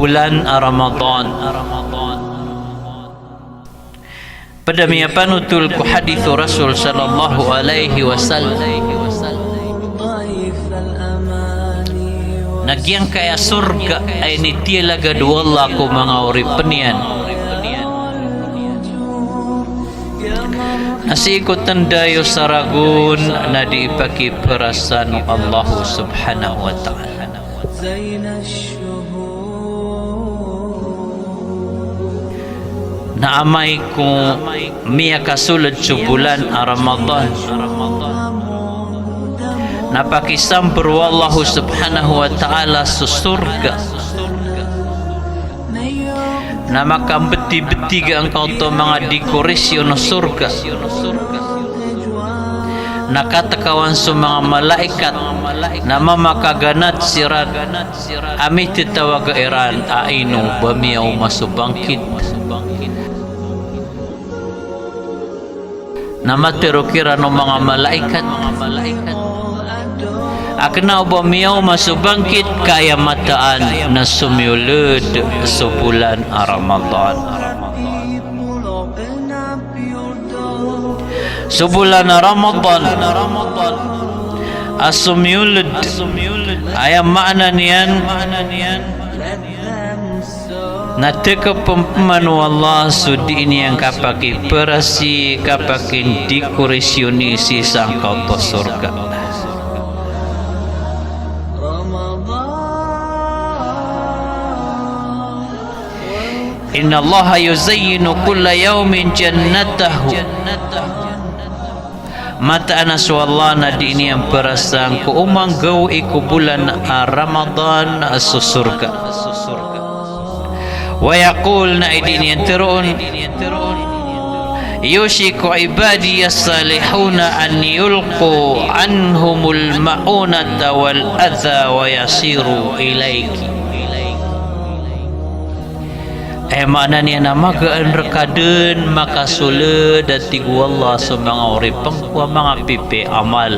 bulan Ramadan. Pada miapanutul ku hadis Rasul sallallahu alaihi wasallam, nagyang kaya surga ay nitilaga duwala ko mga uri penian. Nasikot tandayo saragun na diipaki perasan Allah subhanahu wa ta'ala. Naamay ko miya kasulad sa bulan Ramadan. Napakisambur Allah subhanahu wa ta'ala sa surga. Na makambeti-beti ang kau to mga dekorasyon ng surga. Nakatakawan sa mga malaikat na mamakaganat sirat amit titawag iran aino bamiyaw masubangkit na matirukira ng mga malaikat akna bamiyaw masubangkit kaya mataan na sumiulod sa bulan Ramadan. Sa bulan Ramadan asumyulud ay ang maana niyan natika pemanu Allah sudi ini yang kapaki perasi kapakin dekorasioni si sangkau to surga. Inna Allah yuzayyinu kulla yawmin jannatahu. Mata anasu Allah na di ini yang perasaan ku umang gaw iku bulan Ramadan sa surga. Wa yaqul na di ini yang terun yushiku ibadi as-salihuna an yulqu anhumul ma'unata wal adha wa yasiru ilaiki. Makna niya na magaan rekaden maka sule datigu Allah sa mga uripang kuwa mga pipi amal.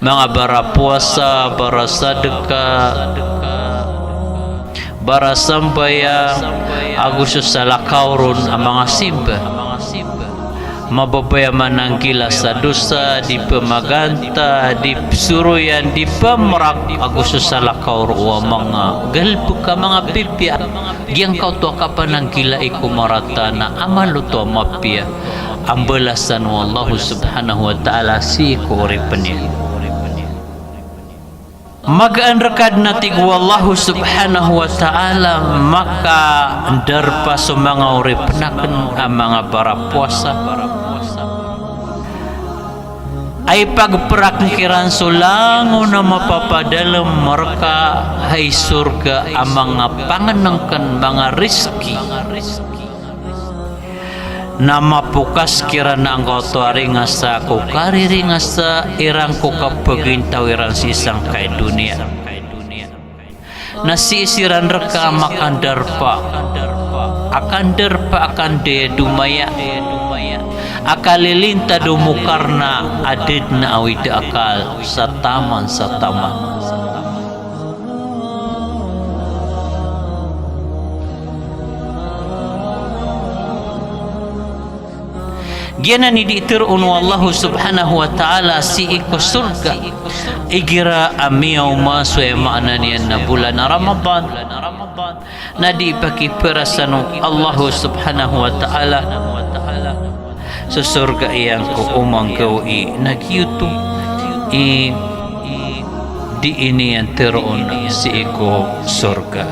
Mga bara puasa, bara sadaka, bara sambaya, Agustus salakaurun ang mga simba. Mababayaman ang kila sa dosa di pemaganta di suruyan di pemrak Agustus salakaur wa mga galpo ka mga pipya giyang kau to kapan ang kila iku marata na amalo to mapya ang balasan wa Allah subhanahu wa ta'ala si kuripannya magaan rekad natig wallahu subhanahu wa ta'ala maka darpa sa mga uripnaken ang mga bara puasa ay pagprakkiran sulango na mapapadalam mereka hay surga ang mga panganangkan mga rizki na mapukas kira na ang kautuari nga sa kukariri nga sa irang kukapagintaw irang sisang kay dunia nasisiran reka makandarpa akan de dumaya akalilinta dumukarna adid na awid akal sa taman Giana ni diturun wallahu subhanahu wa ta'ala si iko surga igira amiyaw maso e maana niyan na bulan Ramadan na di pakiperasan Allah subhanahu wa ta'ala sa surga iyang ko umang gawi nagyuto di ini yang terun si iko surga.